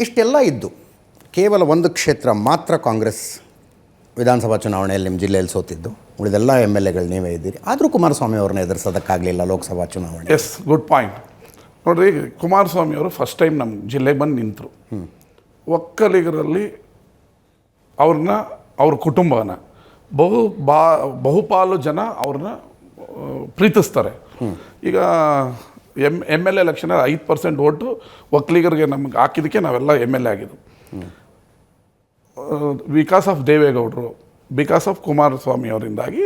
ಇಷ್ಟೆಲ್ಲ ಇದ್ದು ಕೇವಲ ಒಂದು ಕ್ಷೇತ್ರ ಮಾತ್ರ ಕಾಂಗ್ರೆಸ್ ವಿಧಾನಸಭಾ ಚುನಾವಣೆಯಲ್ಲಿ ನಿಮ್ಮ ಜಿಲ್ಲೆಯಲ್ಲಿ ಸೋತಿದ್ದು. ಉಳಿದೆಲ್ಲ MLAಗಳು ನೀವೇ ಇದ್ದೀರಿ. ಆದರೂ ಕುಮಾರಸ್ವಾಮಿ ಅವ್ರನ್ನ ಎದುರಿಸೋದಕ್ಕಾಗಲಿಲ್ಲ ಲೋಕಸಭಾ ಚುನಾವಣೆ. Yes, good point. ನೋಡಿರಿ, ಕುಮಾರಸ್ವಾಮಿ ಅವರು ಫಸ್ಟ್ ಟೈಮ್ ನಮ್ಮ ಜಿಲ್ಲೆಗೆ ಬಂದು ನಿಂತರು. ಒಕ್ಕಲಿಗರಲ್ಲಿ ಅವ್ರ ಕುಟುಂಬನ ಬಹುಪಾಲು ಜನ ಅವ್ರನ್ನ ಪ್ರೀತಿಸ್ತಾರೆ. ಈಗ MLA ಎಲೆಕ್ಷನ್ 5% ಓಟು ಒಕ್ಕಲಿಗರಿಗೆ ನಮ್ಗೆ ಹಾಕಿದ್ದಕ್ಕೆ ನಾವೆಲ್ಲ MLA ಆಗಿದ್ದು. ಬಿಕಾಸ್ ಆಫ್ ದೇವೇಗೌಡರು, ಬಿಕಾಸ್ ಆಫ್ ಕುಮಾರಸ್ವಾಮಿ ಅವರಿಂದಾಗಿ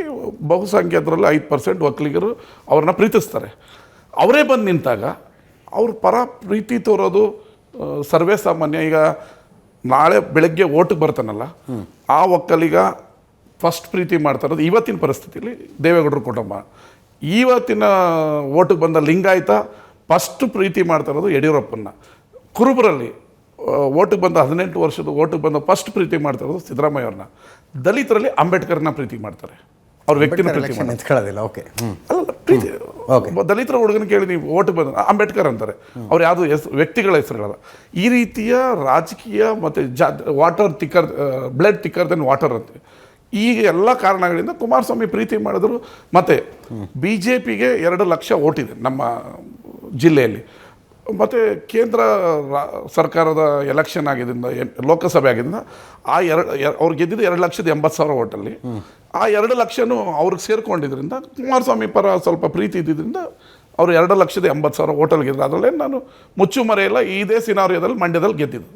ಬಹುಸಂಖ್ಯಾತರಲ್ಲಿ 5% ಒಕ್ಕಲಿಗರು ಅವ್ರನ್ನ ಪ್ರೀತಿಸ್ತಾರೆ. ಅವರೇ ಬಂದು ನಿಂತಾಗ ಅವ್ರ ಪರ ಪ್ರೀತಿ ತೋರೋದು ಸರ್ವೇ ಸಾಮಾನ್ಯ. ಈಗ ನಾಳೆ ಬೆಳಗ್ಗೆ ಓಟಿಗೆ ಬರ್ತಾನಲ್ಲ, ಆ ಒಕ್ಕಲಿಗ ಫಸ್ಟ್ ಪ್ರೀತಿ ಮಾಡ್ತಾ ಇರೋದು ಇವತ್ತಿನ ಪರಿಸ್ಥಿತಿಯಲ್ಲಿ ದೇವೇಗೌಡರ ಕುಟುಂಬ. ಇವತ್ತಿನ ಓಟಿಗೆ ಬಂದ ಲಿಂಗಾಯತ ಫಸ್ಟ್ ಪ್ರೀತಿ ಮಾಡ್ತಾ ಇರೋದು ಯಡಿಯೂರಪ್ಪನ. ಕುರುಬರಲ್ಲಿ ಓಟಿಗೆ ಬಂದ 18 ವರ್ಷದ ಓಟಿಗೆ ಬಂದ ಫಸ್ಟ್ ಪ್ರೀತಿ ಮಾಡ್ತಾ ಇರೋದು ಸಿದ್ದರಾಮಯ್ಯ ಅವ್ರನ್ನ. ದಲಿತರಲ್ಲಿ ಅಂಬೇಡ್ಕರ್ನ ಪ್ರೀತಿ ಮಾಡ್ತಾರೆ, ಅವ್ರ ವ್ಯಕ್ತಿನ ಪ್ರೀತಿ ನಿಂತ್ಕೊಳ್ಳೋದಿಲ್ಲ. ಓಕೆ, ಅಲ್ಲ ಪ್ರೀತಿ. ದಲಿತರ ಹುಡುಗನ ಕೇಳಿ ನೀವು ಓಟಿಗೆ ಬಂದ ಅಂಬೇಡ್ಕರ್ ಅಂತಾರೆ, ಅವ್ರು ಯಾವುದು ವ್ಯಕ್ತಿಗಳ ಹೆಸರುಗಳಲ್ಲ. ಈ ರೀತಿಯ ರಾಜಕೀಯ ಮತ್ತು ವಾಟರ್ ತಿಕ್ಕರ್, ಬ್ಲಡ್ ತಿಕ್ಕರ್ ದೆನ್ ವಾಟರ್ ಅಂತ ಈ ಎಲ್ಲ ಕಾರಣಗಳಿಂದ ಕುಮಾರಸ್ವಾಮಿ ಪ್ರೀತಿ ಮಾಡಿದ್ರು. ಮತ್ತು BJPಗೆ 2 ಲಕ್ಷ ಓಟಿದೆ ನಮ್ಮ ಜಿಲ್ಲೆಯಲ್ಲಿ. ಮತ್ತು ಕೇಂದ್ರ ಸರ್ಕಾರದ ಎಲೆಕ್ಷನ್ ಆಗಿದ್ದರಿಂದ, ಲೋಕಸಭೆ ಆಗಿದ್ದರಿಂದ ಅವ್ರು ಗೆದ್ದಿದ್ದು 2,80,000 ಓಟಲ್ಲಿ. ಆ 2 ಲಕ್ಷನೂ ಅವ್ರಿಗೆ ಸೇರ್ಕೊಂಡಿದ್ದರಿಂದ ಕುಮಾರಸ್ವಾಮಿ ಪರ ಸ್ವಲ್ಪ ಪ್ರೀತಿ ಇದ್ದಿದ್ದರಿಂದ ಅವರು 2,80,000 ಓಟಲ್ಲಿ ಗೆದ್ದರು. ಅದರಲ್ಲೇ ನಾನು ಮುಚ್ಚು ಮರೆಯಲ್ಲ, ಇದೇ ಸಿನಾರಿಯೋದಲ್ಲಿ ಮಂಡ್ಯದಲ್ಲಿ ಗೆದ್ದಿದ್ದು.